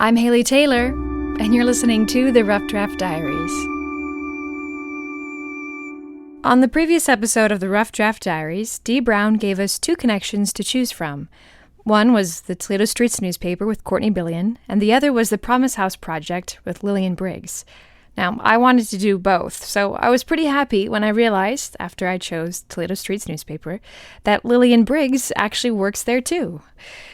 I'm Haley Taylor, and you're listening to the Rough Draft Diaries. On the previous episode of the Rough Draft Diaries, Dee Brown gave us two connections to choose from. One was the Toledo Streets Newspaper with Courtney Billian, and the other was the Promise House Project with Lillian Briggs. Now, I wanted to do both, so I was pretty happy when I realized, after I chose Toledo Streets Newspaper, that Lillian Briggs actually works there too.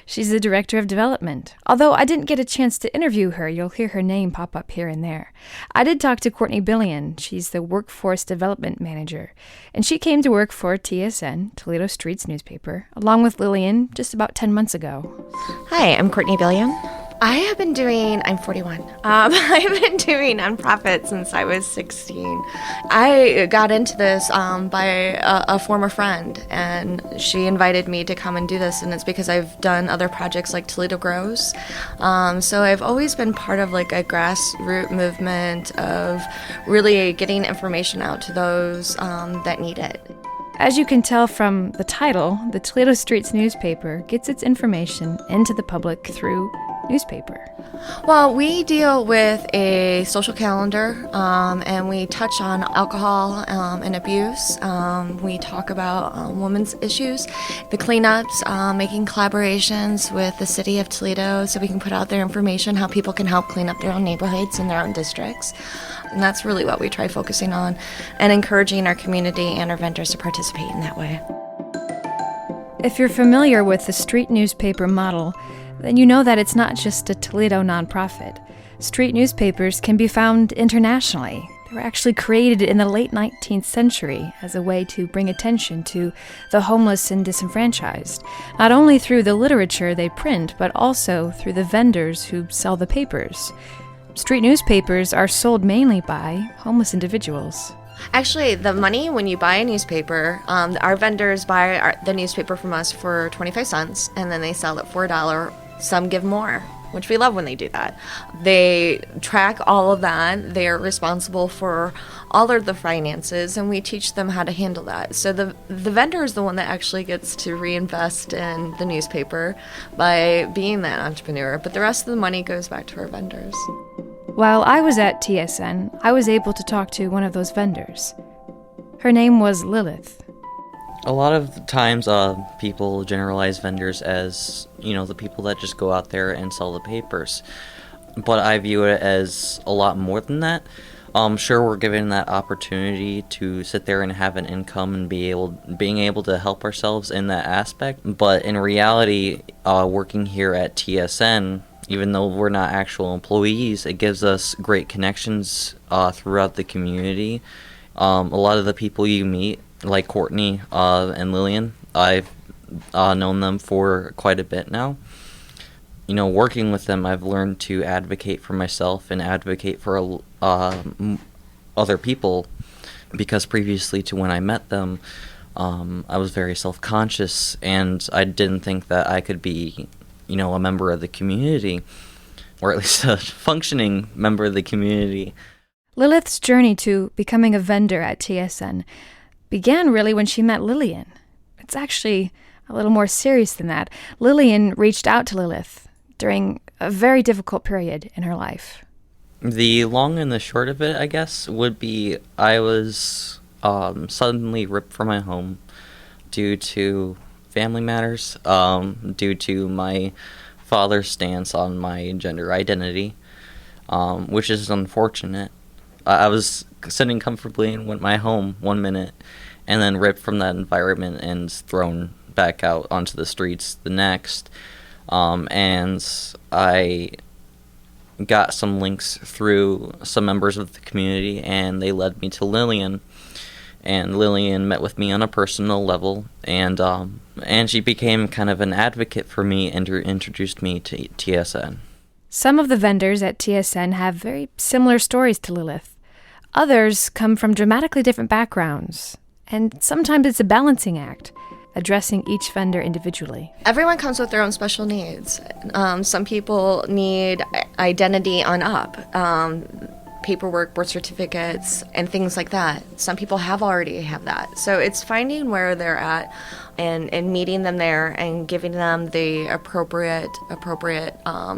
She's the Director of Development. Although I didn't get a chance to interview her, you'll hear her name pop up here and there. I did talk to Courtney Billian. She's the Workforce Development Manager, and she came to work for TSN, Toledo Streets Newspaper, along with Lillian just about 10 months ago. Hi, I'm Courtney Billian. I'm 41. I've been doing nonprofit since I was 16. I got into this by a former friend, and she invited me to come and do this, and it's because I've done other projects like Toledo Grows. So I've always been part of like a grassroots movement of really getting information out to those that need it. As you can tell from the title, the Toledo Streets Newspaper gets its information into the public through newspaper. Well, we deal with a social calendar, and we touch on alcohol and abuse. We talk about women's issues, the cleanups, making collaborations with the city of Toledo so we can put out their information, how people can help clean up their own neighborhoods and their own districts. And that's really what we try focusing on, and encouraging our community and our vendors to participate in that way. If you're familiar with the street newspaper model, then you know that it's not just a Toledo nonprofit. Street newspapers can be found internationally. They were actually created in the late 19th century as a way to bring attention to the homeless and disenfranchised, not only through the literature they print, but also through the vendors who sell the papers. Street newspapers are sold mainly by homeless individuals. Actually, the money when you buy a newspaper, our vendors buy the newspaper from us for 25 cents, and then they sell it for $1. Some give more, which we love when they do that. They track all of that. They're responsible for all of the finances, and we teach them how to handle that. So the vendor is the one that actually gets to reinvest in the newspaper by being that entrepreneur, but the rest of the money goes back to our vendors. While I was at TSN, I was able to talk to one of those vendors. Her name was Lillith. A lot of times people generalize vendors as, the people that just go out there and sell the papers. But I view it as a lot more than that. Sure, we're given that opportunity to sit there and have an income and being able to help ourselves in that aspect. But in reality, working here at TSN, even though we're not actual employees, it gives us great connections throughout the community. A lot of the people you meet, like Courtney and Lillian, I've known them for quite a bit now. Working with them, I've learned to advocate for myself and advocate for other people, because previously to when I met them, I was very self-conscious, and I didn't think that I could be a member of the community, or at least a functioning member of the community. Lillith's journey to becoming a vendor at TSN began really when she met Lillian. It's actually a little more serious than that. Lillian reached out to Lillith during a very difficult period in her life. The long and the short of it, I guess, would be I was suddenly ripped from my home due to family matters, due to my father's stance on my gender identity, which is unfortunate. I was sitting comfortably in my home 1 minute, and then ripped from that environment and thrown back out onto the streets the next. And I got some links through some members of the community, and they led me to Lillian. And Lillian met with me on a personal level, and she became kind of an advocate for me and introduced me to TSN. Some of the vendors at TSN have very similar stories to Lillith. Others come from dramatically different backgrounds, and sometimes it's a balancing act, addressing each vendor individually. Everyone comes with their own special needs. Some people need identity on up. Paperwork, birth certificates, and things like that. Some people already have that. So it's finding where they're at and meeting them there and giving them the appropriate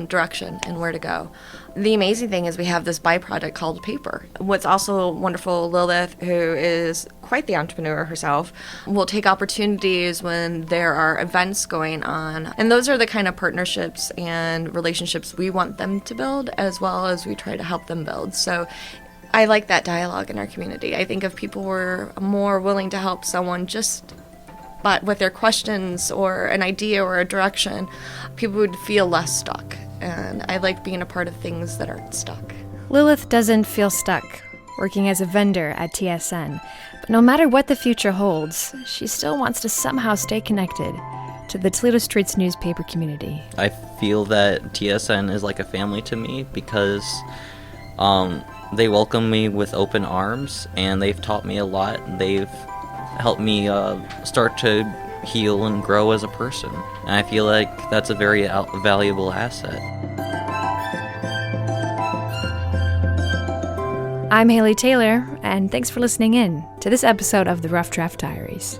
direction and where to go. The amazing thing is we have this byproduct called paper. What's also wonderful, Lillith, who is quite the entrepreneur herself, will take opportunities when there are events going on. And those are the kind of partnerships and relationships we want them to build, as well as we try to help them build. So I like that dialogue in our community. I think if people were more willing to help someone but with their questions or an idea or a direction, people would feel less stuck. And I like being a part of things that aren't stuck. Lillith doesn't feel stuck working as a vendor at TSN, but no matter what the future holds, she still wants to somehow stay connected to the Toledo Streets newspaper community. I feel that TSN is like a family to me because they welcome me with open arms, and they've taught me a lot. They've helped me start to heal and grow as a person. And I feel like that's a very valuable asset. I'm Haley Taylor, and thanks for listening in to this episode of the Rough Draft Diaries.